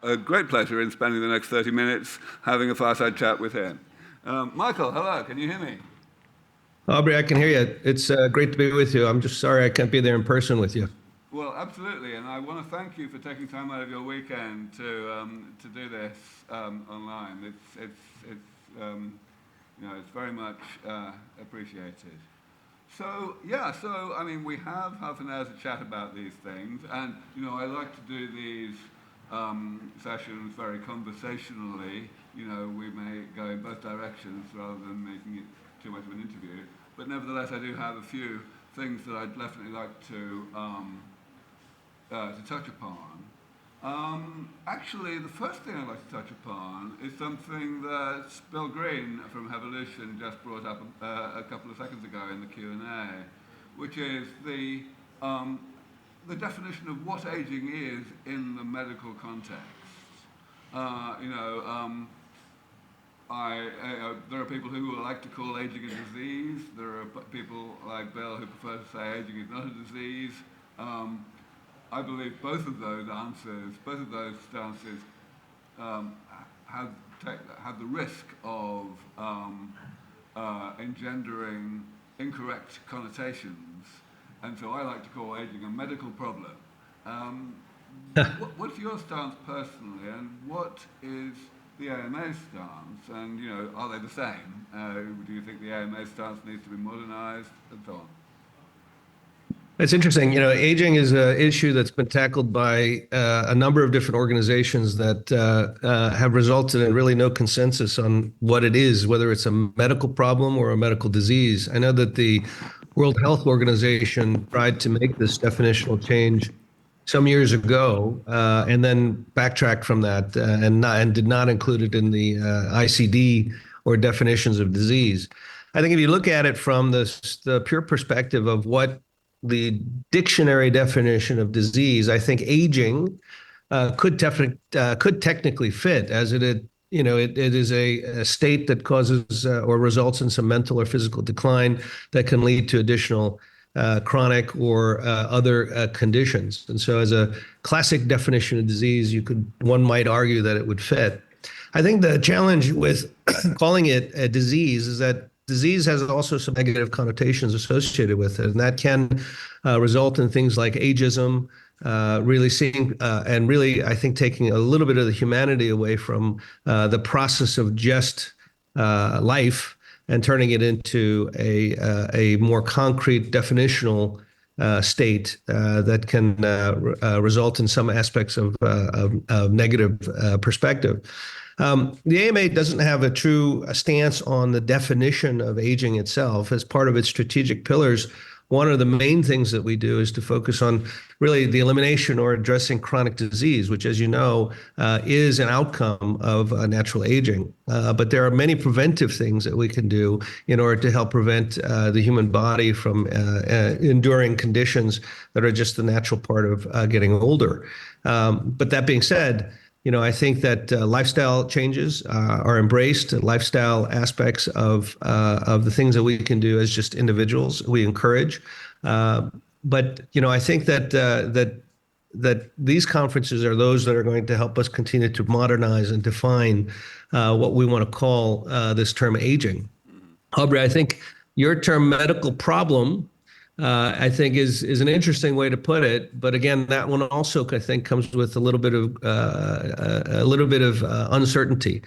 A great pleasure in spending the next 30 minutes having a fireside chat with him. Michael, hello, can you hear me? Aubrey, I can hear you. It's great to be with you. I'm just sorry I can't be there in person with you. Well, absolutely, and I want to thank you for taking time out of your weekend to do this online. It's very much appreciated. So I mean, we have half an hour to chat about these things, and I like to do these sessions very conversationally. We may go in both directions rather than making it too much of an interview. But nevertheless, I do have a few things that I'd definitely like to touch upon. Actually, the first thing I'd like to touch upon is something that Bill Green from Evolution just brought up a couple of seconds ago in the Q&A, which is the definition of what aging is in the medical context. There are people who like to call aging a disease. There are people like Bill who prefer to say aging is not a disease. I believe both of those stances have the risk of engendering incorrect connotations, and so I like to call aging a medical problem. What's your stance personally, and what is the AMA's stance, and are they the same? Do you think the AMA stance needs to be modernized, and so on? It's interesting. Aging is an issue that's been tackled by a number of different organizations that have resulted in really no consensus on what it is, whether it's a medical problem or a medical disease. I know that the World Health Organization tried to make this definitional change some years ago, and then backtracked from that and did not include it in the ICD or definitions of disease. I think if you look at it from the pure perspective of what the dictionary definition of disease, I think aging could technically fit, as it is a state that causes or results in some mental or physical decline that can lead to additional chronic or other conditions. And so as a classic definition of disease, one might argue that it would fit. I think the challenge with calling it a disease is that disease has also some negative connotations associated with it, and that can result in things like ageism, really, I think, taking a little bit of the humanity away from the process of just life and turning it into a more concrete definitional state that can result in some aspects of negative perspective. The AMA doesn't have a true stance on the definition of aging itself. As part of its strategic pillars, one of the main things that we do is to focus on really the elimination or addressing chronic disease, which, as you know, is an outcome of natural aging. But there are many preventive things that we can do in order to help prevent the human body from enduring conditions that are just the natural part of getting older. But that being said, I think that lifestyle changes are embraced, and lifestyle aspects of the things that we can do as just individuals, we encourage. But I think that these conferences are those that are going to help us continue to modernize and define what we want to call this term aging. Aubrey, I think your term medical problem, I think is an interesting way to put it, but again, that one also I think comes with a little bit of uncertainty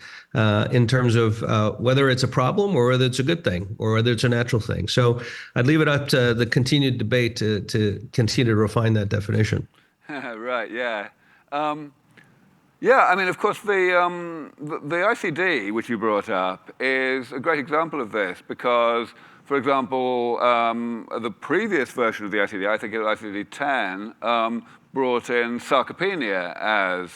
in terms of whether it's a problem or whether it's a good thing or whether it's a natural thing. So I'd leave it up to the continued debate to continue to refine that definition. Right. Yeah. Yeah. I mean, of course, the ICD, which you brought up, is a great example of this because, for example, the previous version of the ICD, I think it was ICD-10, brought in sarcopenia as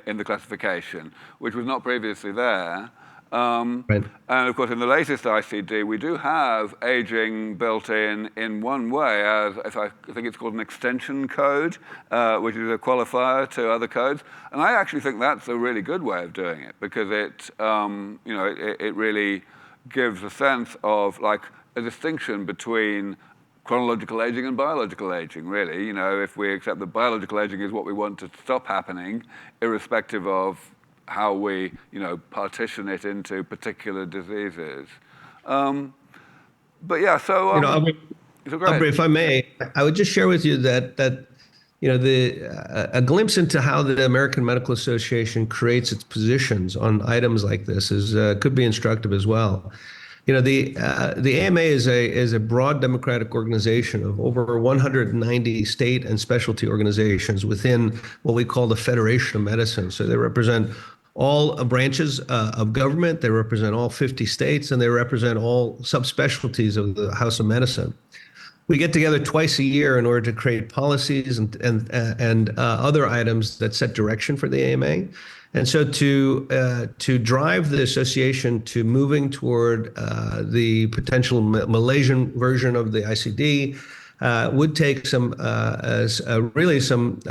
in the classification, which was not previously there. Right. And of course, in the latest ICD, we do have aging built in one way, as I think it's called an extension code, which is a qualifier to other codes. And I actually think that's a really good way of doing it because it really gives a sense of like a distinction between chronological aging and biological aging, really. You know, if we accept that biological aging is what we want to stop happening, irrespective of how we, you know, partition it into particular diseases. But yeah, so, You know, so go ahead. Aubrey, if I may, I would just share with you that you know a glimpse into how the American Medical Association creates its positions on items like this is could be instructive as well. You know, the AMA is a broad democratic organization of over 190 state and specialty organizations within what we call the Federation of Medicine. So they represent all branches of government, they represent all 50 states, and they represent all subspecialties of the House of Medicine. We get together twice a year in order to create policies and other items that set direction for the AMA. And so to drive the association to moving toward the potential Malaysian version of the ICD would take some really some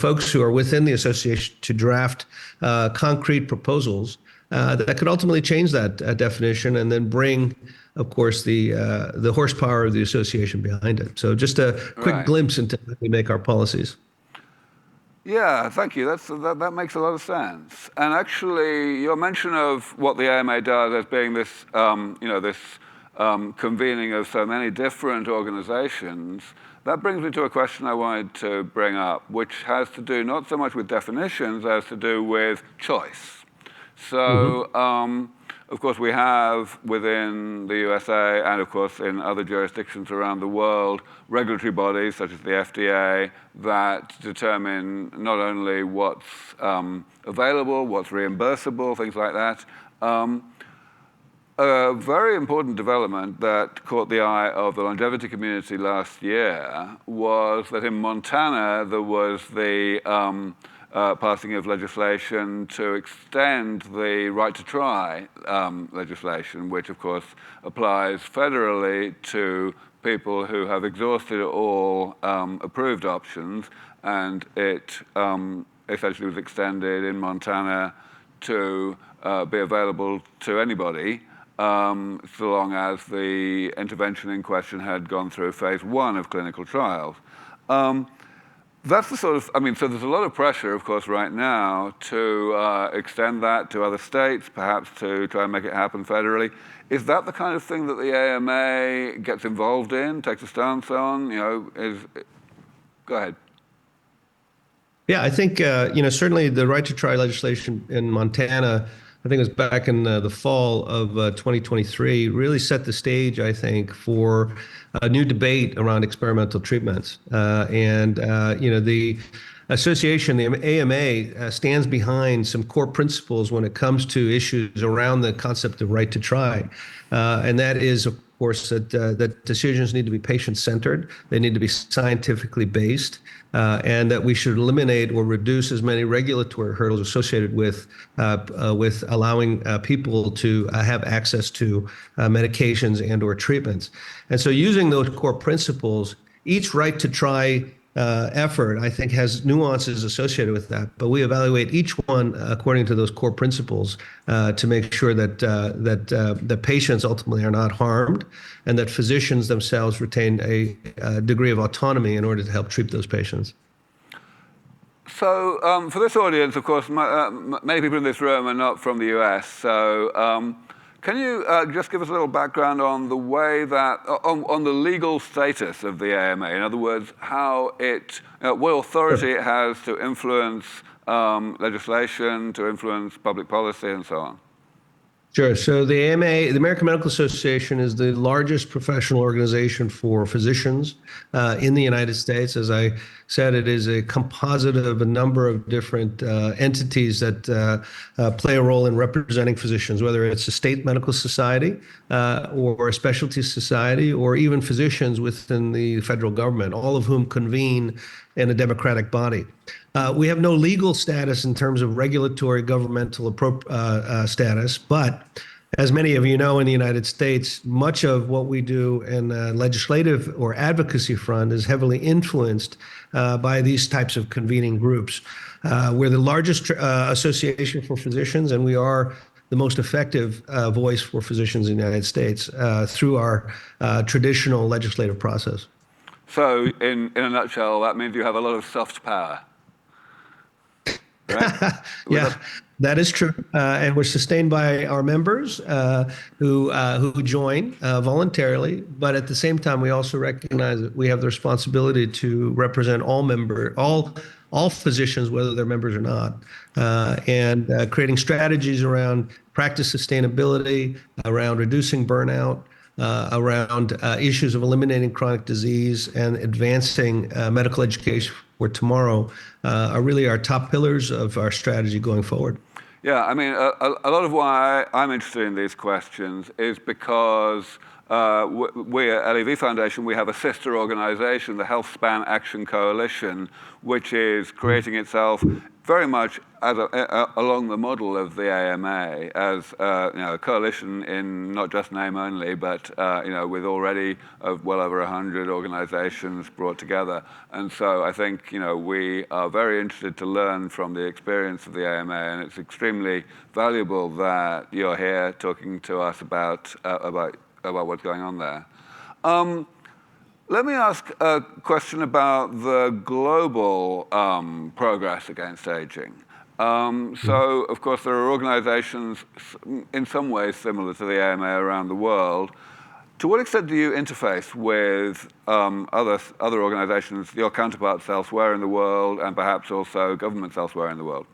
folks who are within the association to draft concrete proposals that could ultimately change that definition and then bring, of course, the horsepower of the association behind it. So just a quick glimpse into how we make our policies. Yeah, thank you. That makes a lot of sense. And actually, your mention of what the AMA does as being this, you know, this convening of so many different organizations, that brings me to a question I wanted to bring up, which has to do not so much with definitions as to do with choice. So, of course, we have within the USA and, of course, in other jurisdictions around the world, regulatory bodies such as the FDA that determine not only what's available, what's reimbursable, things like that. A very important development that caught the eye of the longevity community last year was that in Montana there was the passing of legislation to extend the right to try legislation, which of course applies federally to people who have exhausted all approved options, and it essentially was extended in Montana to be available to anybody so long as the intervention in question had gone through phase 1 of clinical trials. That's the sort of, I mean, so there's a lot of pressure, of course, right now to extend that to other states, perhaps to try and make it happen federally. Is that the kind of thing that the AMA gets involved in, takes a stance on? You know, go ahead. Yeah, I think, you know, certainly the right to try legislation in Montana, I think it was back in the fall of 2023, really set the stage, I think, for a new debate around experimental treatments. You know, the association, the AMA, stands behind some core principles when it comes to issues around the concept of right to try. And that is, of course, that decisions need to be patient-centered, they need to be scientifically based, and that we should eliminate or reduce as many regulatory hurdles associated with allowing people to have access to medications and/or treatments. And so, using those core principles, each right to try effort, I think, has nuances associated with that, but we evaluate each one according to those core principles to make sure that the patients ultimately are not harmed, and that physicians themselves retain a degree of autonomy in order to help treat those patients. So for this audience, of course, many people in this room are not from the US, so can you just give us a little background on the way that, on the legal status of the AMA? In other words, how it, what authority it has to influence legislation, to influence public policy, and so on? Sure. So the AMA, the American Medical Association, is the largest professional organization for physicians in the United States. As I said, it is a composite of a number of different entities that play a role in representing physicians, whether it's a state medical society or a specialty society, or even physicians within the federal government, all of whom convene in a democratic body. We have no legal status in terms of regulatory governmental status, but as many of you know, in the United States, much of what we do in the legislative or advocacy front is heavily influenced by these types of convening groups. We're the largest association for physicians, and we are the most effective voice for physicians in the United States through our traditional legislative process. So, in a nutshell, that means you have a lot of soft power, right? Yeah, that is true. And we're sustained by our members who join voluntarily. But at the same time, we also recognize that we have the responsibility to represent all physicians, whether they're members or not, and creating strategies around practice sustainability, around reducing burnout, around issues of eliminating chronic disease and advancing medical education for tomorrow are really our top pillars of our strategy going forward. Yeah, I mean, a lot of why I'm interested in these questions is because we at LEV Foundation, we have a sister organization, the Health Span Action Coalition, which is creating itself very much as along the model of the AMA, as a coalition in not just name only, but with already well over 100 organizations brought together. And so I think we are very interested to learn from the experience of the AMA, and it's extremely valuable that you're here talking to us about what's going on there. Let me ask a question about the global progress against aging. So, of course, there are organizations in some ways similar to the AMA around the world. To what extent do you interface with other organizations, your counterparts elsewhere in the world, and perhaps also governments elsewhere in the world?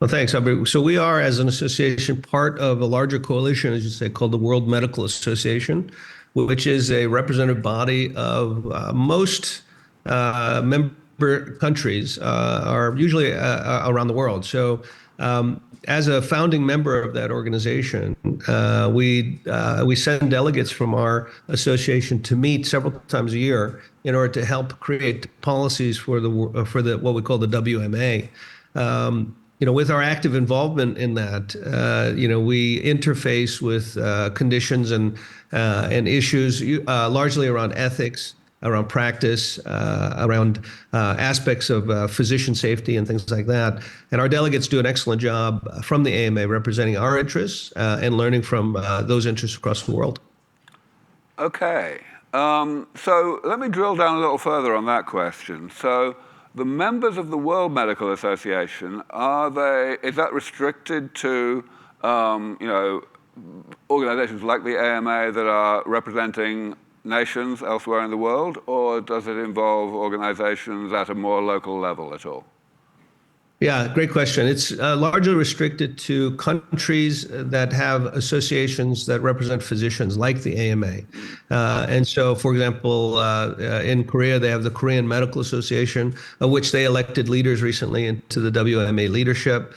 Well, thanks, Albert. So we are, as an association, part of a larger coalition, as you say, called the World Medical Association, which is a representative body of most member countries are usually around the world. So as a founding member of that organization, we send delegates from our association to meet several times a year in order to help create policies for the what we call the WMA. With our active involvement in that, we interface with conditions and issues largely around ethics, around practice, around aspects of physician safety and things like that. And our delegates do an excellent job from the AMA representing our interests and learning from those interests across the world. Okay. So let me drill down a little further on that question. So the members of the World Medical Association, is that restricted to organizations like the AMA that are representing nations elsewhere in the world, or does it involve organizations at a more local level at all? Yeah, great question. It's largely restricted to countries that have associations that represent physicians, like the AMA. And so, for example, in Korea, they have the Korean Medical Association, of which they elected leaders recently into the WMA leadership.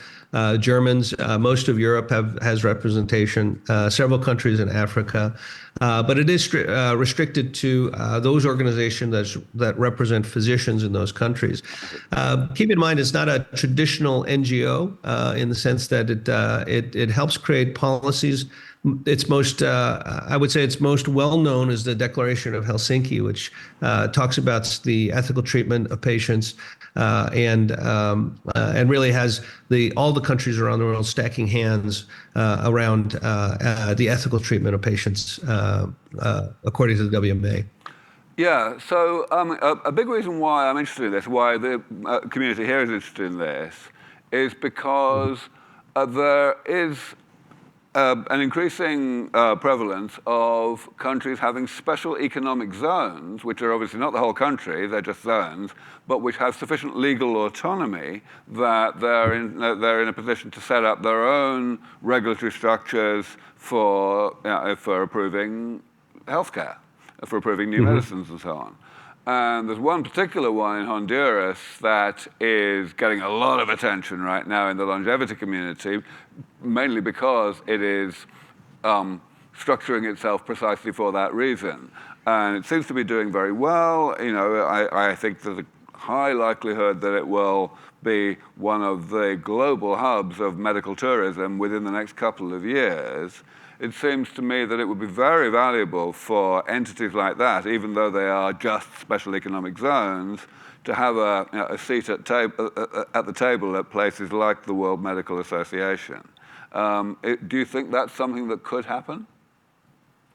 Germans, most of Europe has representation, several countries in Africa. But it is restricted to those organizations that represent physicians in those countries. Keep in mind, it's not a traditional NGO in the sense that it helps create policies. Its most, I would say, its most well-known is the Declaration of Helsinki, which talks about the ethical treatment of patients, and really has all the countries around the world stacking hands around the ethical treatment of patients, according to the WMA. Yeah, so a big reason why I'm interested in this, why the community here is interested in this, is because there is an increasing prevalence of countries having special economic zones, which are obviously not the whole country, they're just zones, but which have sufficient legal autonomy that they're in a position to set up their own regulatory structures for approving healthcare, for approving new medicines and so on. And there's one particular one in Honduras that is getting a lot of attention right now in the longevity community, mainly because it is structuring itself precisely for that reason. And it seems to be doing very well. I think there's a high likelihood that it will be one of the global hubs of medical tourism within the next couple of years. It seems to me that it would be very valuable for entities like that, even though they are just special economic zones, to have a seat at the table at places like the World Medical Association. Do you think that's something that could happen?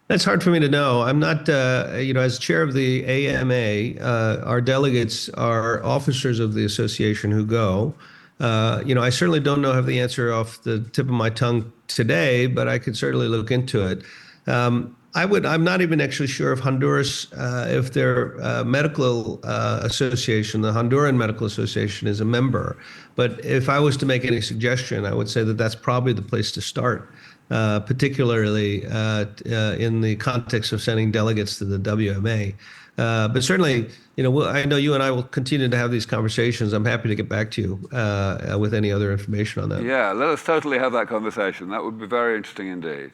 That's hard for me to know. I'm not, as chair of the AMA, our delegates are officers of the association who go. I certainly don't have the answer off the tip of my tongue today, but I could certainly look into it. I'm not even actually sure if Honduras, if their medical association, the Honduran Medical Association, is a member. But if I was to make any suggestion, I would say that that's probably the place to start. Particularly in the context of sending delegates to the WMA. But certainly, I know you and I will continue to have these conversations. I'm happy to get back to you with any other information on that. Yeah, let us totally have that conversation. That would be very interesting indeed.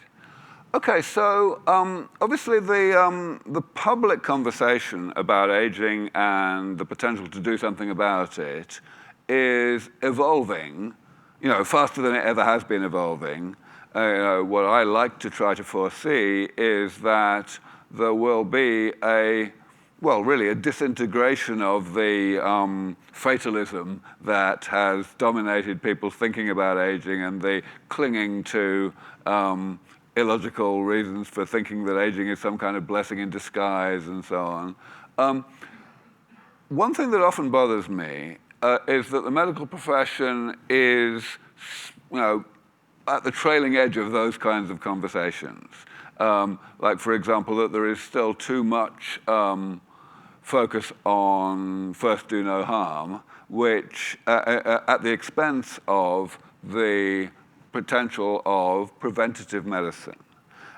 Okay, so obviously the public conversation about aging and the potential to do something about it is evolving, faster than it ever has been evolving. What I like to try to foresee is that there will be really a disintegration of the fatalism that has dominated people thinking about aging and the clinging to illogical reasons for thinking that aging is some kind of blessing in disguise and so on. One thing that often bothers me is that the medical profession is, at the trailing edge of those kinds of conversations. Like, for example, that there is still too much focus on first do no harm, which at the expense of the potential of preventative medicine.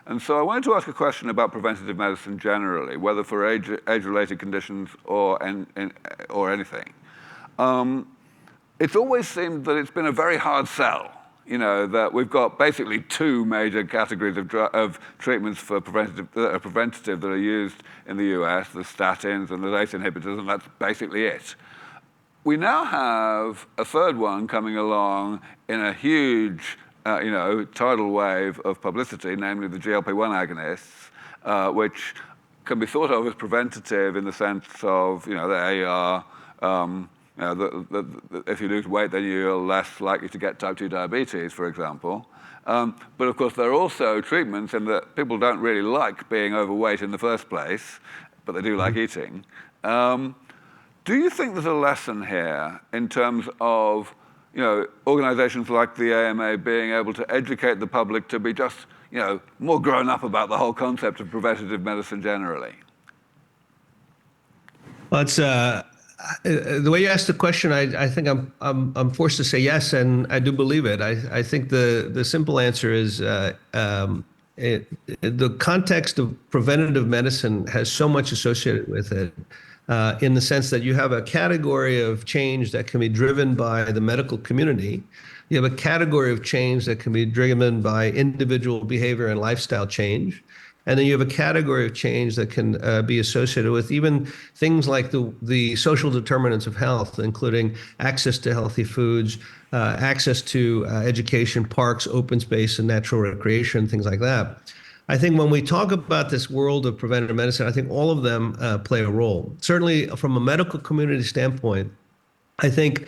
And so I wanted to ask a question about preventative medicine generally, whether for age-related conditions or anything. It's always seemed that it's been a very hard sell. That we've got basically two major categories of treatments for preventative that are used in the US, the statins and the ACE inhibitors, and that's basically it. We now have a third one coming along in a huge, tidal wave of publicity, namely the GLP-1 agonists, which can be thought of as preventative in the sense of, they are if you lose weight, then you're less likely to get type 2 diabetes, for example. But of course, there are also treatments in that people don't really like being overweight in the first place, but they do like eating. Do you think there's a lesson here in terms of organizations like the AMA being able to educate the public to be just more grown up about the whole concept of preventative medicine generally? Well, it's the way you asked the question, I think I'm forced to say yes, and I do believe it. I think the simple answer is the context of preventative medicine has so much associated with it, in the sense that you have a category of change that can be driven by the medical community. You have a category of change that can be driven by individual behavior and lifestyle change. And then you have a category of change that can be associated with even things like the social determinants of health, including access to healthy foods, access to education, parks, open space, and natural recreation, things like that. I think when we talk about this world of preventative medicine, I think all of them play a role. Certainly from a medical community standpoint, I think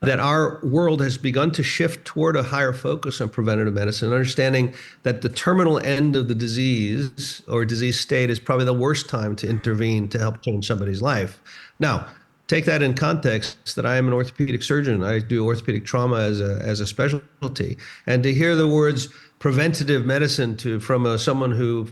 that our world has begun to shift toward a higher focus on preventative medicine, understanding that the terminal end of the disease or disease state is probably the worst time to intervene to help change somebody's life. Now, take that in context that I am an orthopedic surgeon. I do orthopedic trauma as a specialty. And to hear the words preventative medicine from someone who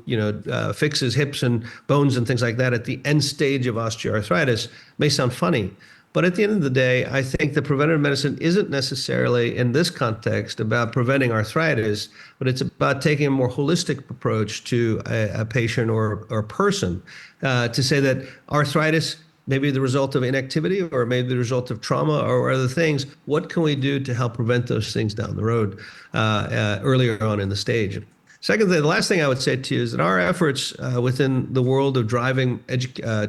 fixes hips and bones and things like that at the end stage of osteoarthritis may sound funny. But at the end of the day, I think that preventative medicine isn't necessarily in this context about preventing arthritis, but it's about taking a more holistic approach to a patient or person, to say that arthritis may be the result of inactivity or maybe the result of trauma or other things. What can we do to help prevent those things down the road earlier on in the stage? Secondly, the last thing I would say to you is that our efforts within the world of driving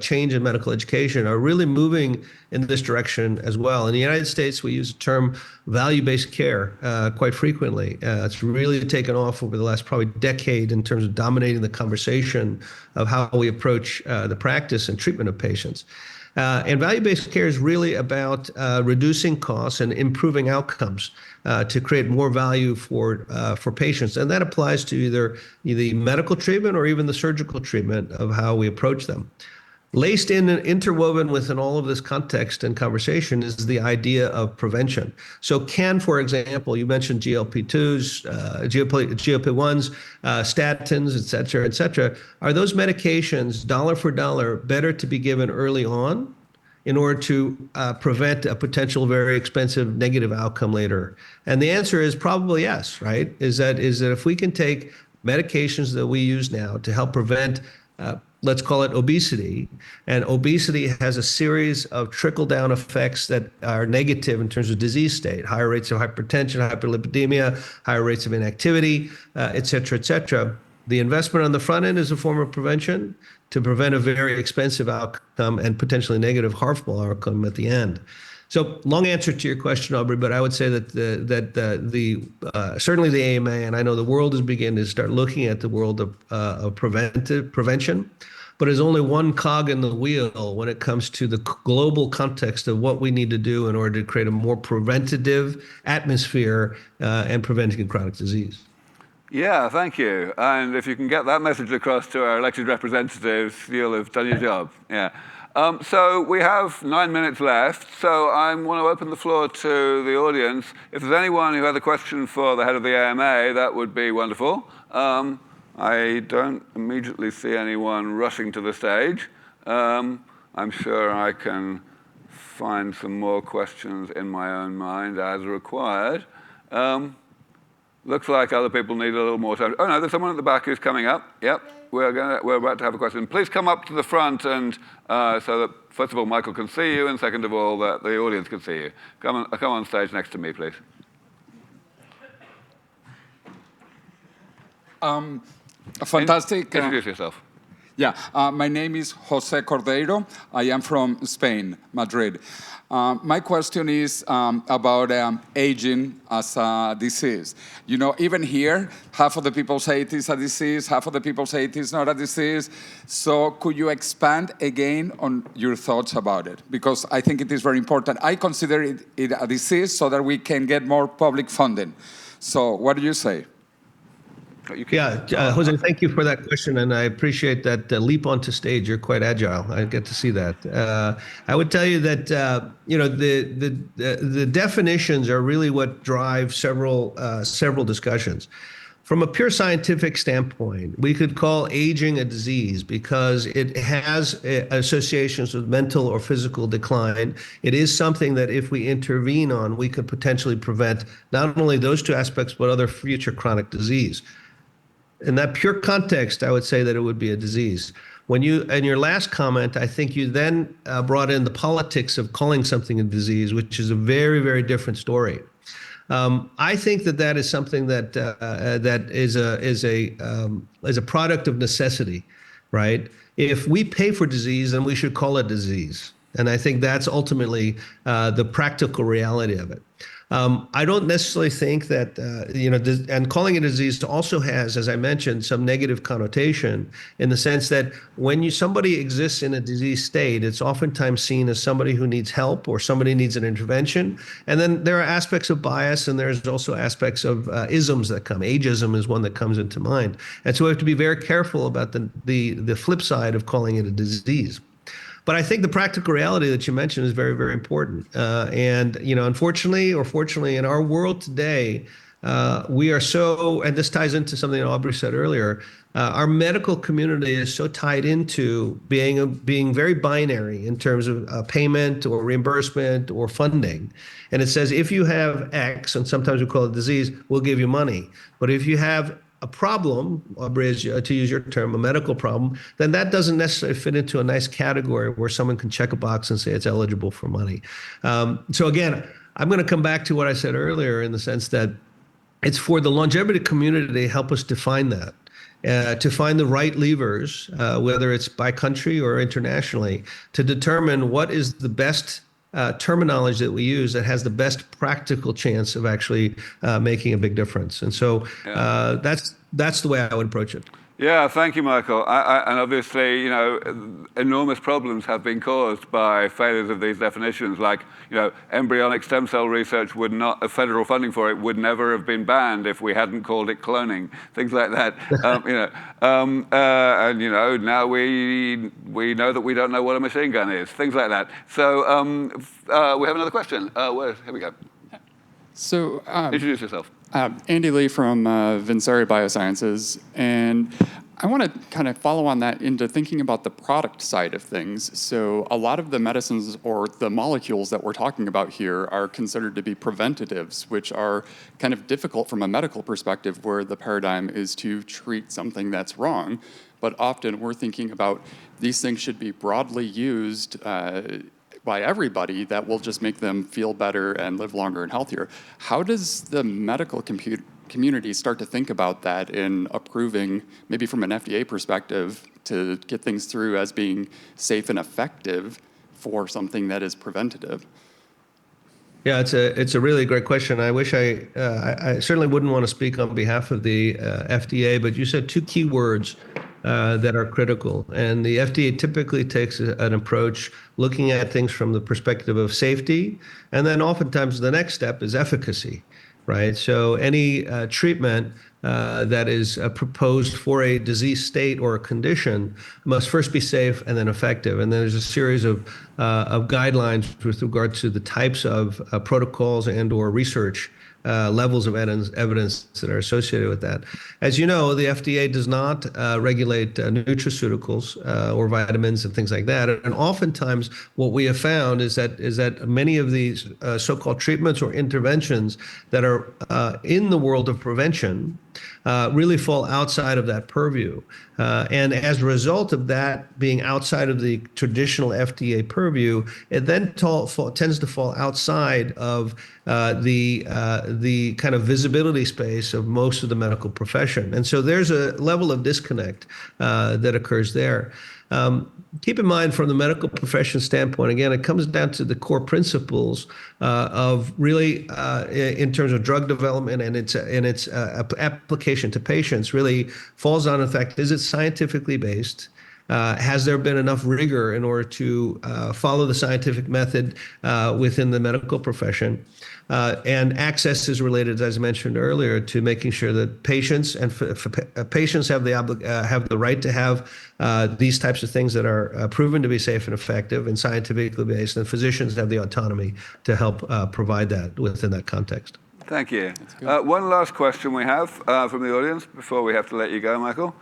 change in medical education are really moving in this direction as well. In the United States, we use the term value-based care quite frequently. It's really taken off over the last probably decade in terms of dominating the conversation of how we approach the practice and treatment of patients. And value-based care is really about reducing costs and improving outcomes to create more value for patients. And that applies to either the medical treatment or even the surgical treatment of how we approach them. Laced in and interwoven within all of this context and conversation is the idea of prevention. So for example, you mentioned GLP-2s, GLP-1s, statins, et cetera, are those medications dollar for dollar better to be given early on in order to prevent a potential very expensive negative outcome later? And the answer is probably yes, right? Is that if we can take medications that we use now to help prevent let's call it obesity. And obesity has a series of trickle-down effects that are negative in terms of disease state, higher rates of hypertension, hyperlipidemia, higher rates of inactivity, et cetera, et cetera. The investment on the front end is a form of prevention to prevent a very expensive outcome and potentially negative, harmful outcome at the end. So long answer to your question, Aubrey, but I would say that certainly the AMA, and I know the world is beginning to start looking at the world of prevention, but is only one cog in the wheel when it comes to the global context of what we need to do in order to create a more preventative atmosphere and preventing chronic disease. Yeah, thank you. And if you can get that message across to our elected representatives, you'll have done your job. Yeah. So we have 9 minutes left, so I want to open the floor to the audience. If there's anyone who has a question for the head of the AMA, that would be wonderful. I don't immediately see anyone rushing to the stage. I'm sure I can find some more questions in my own mind as required. Looks like other people need a little more time. Oh no, there's someone at the back who's coming up. Yep. We're about to have a question. Please come up to the front, and so that first of all Michael can see you, and second of all that the audience can see you. Come on stage next to me, please. Fantastic. Introduce yourself. Yeah, my name is Jose Cordeiro. I am from Spain, Madrid. My question is about aging as a disease. You know, even here, half of the people say it is a disease, half of the people say it is not a disease. So could you expand again on your thoughts about it? Because I think it is very important. I consider it a disease so that we can get more public funding. So what do you say? Yeah, Jose, thank you for that question, and I appreciate that leap onto stage. You're quite agile. I get to see that. I would tell you that you know the definitions are really what drive several discussions. From a pure scientific standpoint, we could call aging a disease because it has associations with mental or physical decline. It is something that if we intervene on, we could potentially prevent not only those two aspects, but other future chronic disease. In that pure context, I would say that it would be a disease. When you, in your last comment, I think you then brought in the politics of calling something a disease, which is a very, very different story. I think that is something that is a product of necessity, right? If we pay for disease, then we should call it disease, and I think that's ultimately the practical reality of it. I don't necessarily think that, and calling it a disease also has, as I mentioned, some negative connotation in the sense that when somebody exists in a disease state, it's oftentimes seen as somebody who needs help or somebody needs an intervention. And then there are aspects of bias, and there's also aspects of isms that come. Ageism is one that comes into mind. And so we have to be very careful about the flip side of calling it a disease. But I think the practical reality that you mentioned is very, very important. And, unfortunately or fortunately, in our world today, we are so, and this ties into something that Aubrey said earlier, our medical community is so tied into being very binary in terms of payment or reimbursement or funding. And it says, if you have X, and sometimes we call it disease, we'll give you money. But if you have a problem, Aubrey, to use your term, a medical problem, then that doesn't necessarily fit into a nice category where someone can check a box and say it's eligible for money. So again, I'm going to come back to what I said earlier in the sense that it's for the longevity community to help us define that, to find the right levers, whether it's by country or internationally, to determine what is the best terminology that we use that has the best practical chance of actually making a big difference. And so that's the way I would approach it. Yeah, thank you, Michael. And obviously, enormous problems have been caused by failures of these definitions. Like, embryonic stem cell research would not, federal funding for it would never have been banned if we hadn't called it cloning. Things like that. And now we know that we don't know what a machine gun is. Things like that. So we have another question. Here we go. So introduce yourself. Andy Lee from Vincere Biosciences, and I want to kind of follow on that into thinking about the product side of things. So a lot of the medicines or the molecules that we're talking about here are considered to be preventatives, which are kind of difficult from a medical perspective where the paradigm is to treat something that's wrong. But often we're thinking about these things should be broadly used by everybody that will just make them feel better and live longer and healthier. How does the medical community start to think about that in approving, maybe from an FDA perspective, to get things through as being safe and effective for something that is preventative? Yeah, it's a really great question. I wish I certainly wouldn't want to speak on behalf of the FDA, but you said two key words that are critical. And the FDA typically takes an approach looking at things from the perspective of safety, and then oftentimes the next step is efficacy, right? So any treatment that is proposed for a disease state or a condition must first be safe and then effective. And then there's a series of guidelines with regard to the types of protocols and/or research levels of evidence that are associated with that. As you know, the FDA does not regulate nutraceuticals or vitamins and things like that. And oftentimes, what we have found is that many of these so-called treatments or interventions that are in the world of prevention really fall outside of that purview. And as a result of that being outside of the traditional FDA purview, it then tends to fall outside of the kind of visibility space of most of the medical profession. And so there's a level of disconnect that occurs there. Keep in mind, from the medical profession standpoint, again, it comes down to the core principles of really, in terms of drug development and its application to patients, really falls on the fact: is it scientifically based? Has there been enough rigor in order to follow the scientific method within the medical profession? And access is related, as I mentioned earlier, to making sure that patients and patients have the right to have these types of things that are proven to be safe and effective and scientifically based, and physicians have the autonomy to help provide that within that context. Thank you. One last question we have from the audience before we have to let you go, Michael.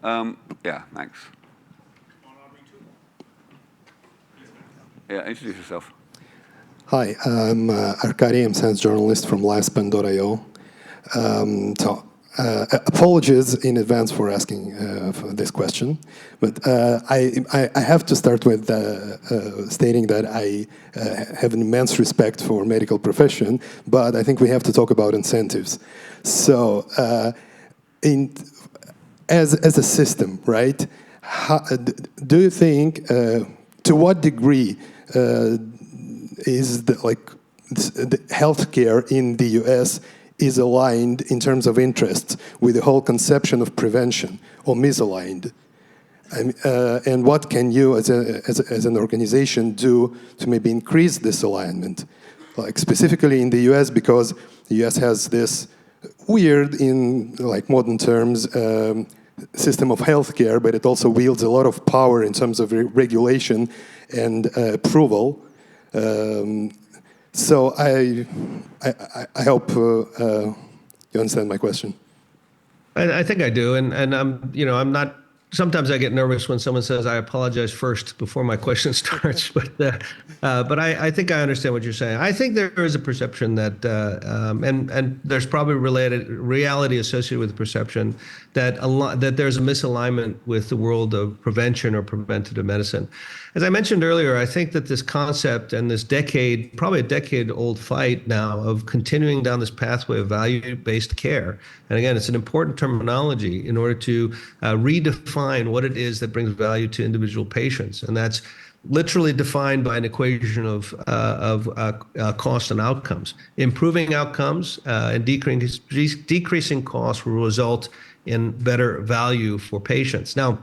Yeah, thanks. Yeah, introduce yourself. Hi, I'm Arkady. I'm science journalist from Lifespan.io. Apologies in advance for asking for this question, but I have to start with stating that I have an immense respect for medical profession, but I think we have to talk about incentives. So, as a system, right? Do you think, to what degree is the healthcare in the U.S. is aligned in terms of interests with the whole conception of prevention, or misaligned? And what can you, as an organization, do to maybe increase this alignment? Like specifically in the U.S., because the U.S. has this weird, in like modern terms, system of healthcare, but it also wields a lot of power in terms of regulation and approval. So I hope you understand my question. I think I do, and I'm not. Sometimes I get nervous when someone says I apologize first before my question starts, but I think I understand what you're saying. I think there is a perception that, and there's probably reality associated with the perception that there's a misalignment with the world of prevention or preventative medicine. As I mentioned earlier, I think that this concept and this probably a decade-old fight now of continuing down this pathway of value-based care, and again, it's an important terminology in order to redefine what it is that brings value to individual patients, and that's literally defined by an equation of cost and outcomes. Improving outcomes and decreasing costs will result in better value for patients. Now,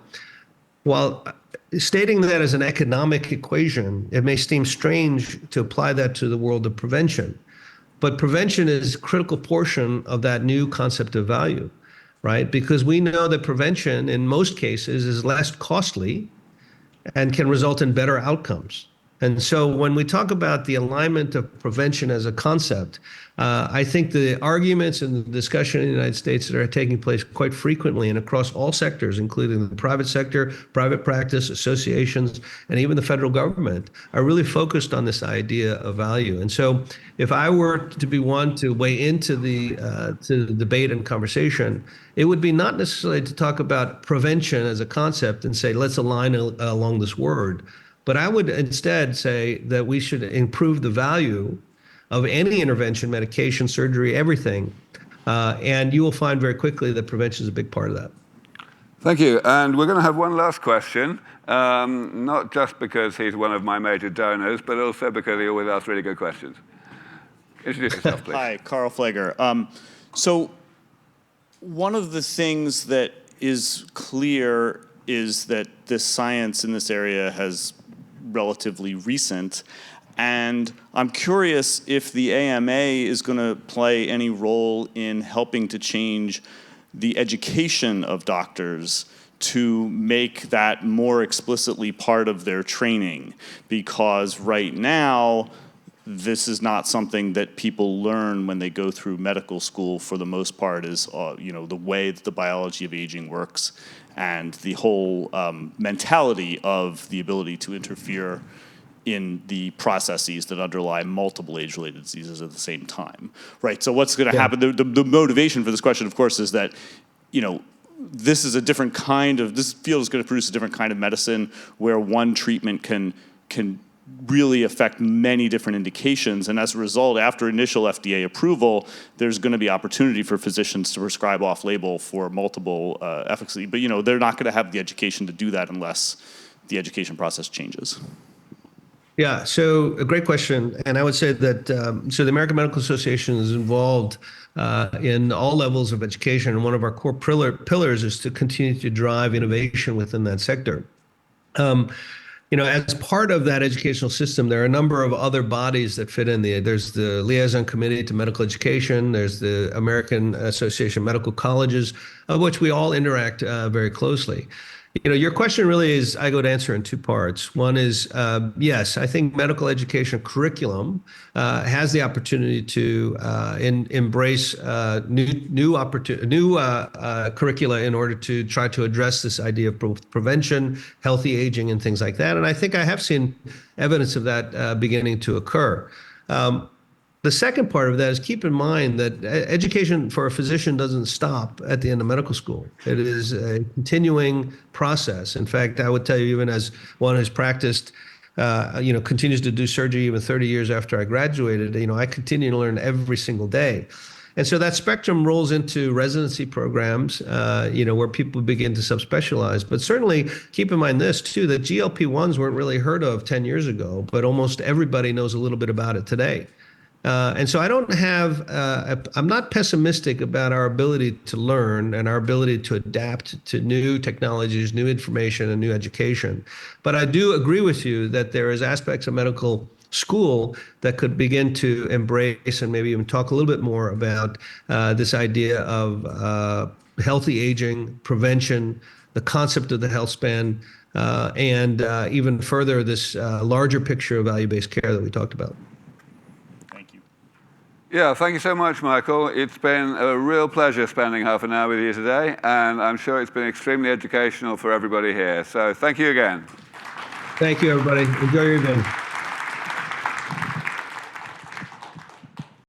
while stating that as an economic equation, it may seem strange to apply that to the world of prevention. But prevention is a critical portion of that new concept of value, right? Because we know that prevention, in most cases, is less costly and can result in better outcomes. And so when we talk about the alignment of prevention as a concept, I think the arguments and the discussion in the United States that are taking place quite frequently and across all sectors, including the private sector, private practice, associations, and even the federal government, are really focused on this idea of value. And so if I were to be one to weigh into the debate and conversation, it would be not necessarily to talk about prevention as a concept and say, let's align along this word. But I would instead say that we should improve the value of any intervention, medication, surgery, everything. And you will find very quickly that prevention is a big part of that. Thank you. And we're going to have one last question, not just because he's one of my major donors, but also because he always asks really good questions. Introduce yourself, please. Hi, Carl Flager. So one of the things that is clear is that this science in this area has relatively recent. And I'm curious if the AMA is going to play any role in helping to change the education of doctors to make that more explicitly part of their training. Because right now, this is not something that people learn when they go through medical school for the most part, is the way that the biology of aging works and the whole mentality of the ability to interfere in the processes that underlie multiple age-related diseases at the same time, right? So what's going to happen? The motivation for this question, of course, is that this is a different kind of, this field is going to produce a different kind of medicine where one treatment can really affect many different indications. And as a result, after initial FDA approval, there's going to be opportunity for physicians to prescribe off-label for multiple efficacy. But they're not going to have the education to do that unless the education process changes. Yeah, so a great question. And I would say that, so the American Medical Association is involved in all levels of education. And one of our core pillars is to continue to drive innovation within that sector. As part of that educational system, there are a number of other bodies that fit in. There's the Liaison Committee to Medical Education. There's the American Association of Medical Colleges, of which we all interact very closely. Your question really is, I would answer in two parts. One is, yes, I think medical education curriculum has the opportunity to embrace new curricula in order to try to address this idea of prevention, healthy aging, and things like that. And I think I have seen evidence of that beginning to occur. The second part of that is keep in mind that education for a physician doesn't stop at the end of medical school. It is a continuing process. In fact, I would tell you, even as one who's practiced, continues to do surgery even 30 years after I graduated, I continue to learn every single day. And so that spectrum rolls into residency programs, where people begin to subspecialize. But certainly keep in mind this too, that GLP-1s weren't really heard of 10 years ago, but almost everybody knows a little bit about it today. And so I don't have, I'm not pessimistic about our ability to learn and our ability to adapt to new technologies, new information, and new education. But I do agree with you that there is aspects of medical school that could begin to embrace and maybe even talk a little bit more about this idea of healthy aging, prevention, the concept of the health span, and even further, this larger picture of value-based care that we talked about. Yeah, thank you so much, Michael. It's been a real pleasure spending half an hour with you today, and I'm sure it's been extremely educational for everybody here. So thank you again. Thank you, everybody. Enjoy your day.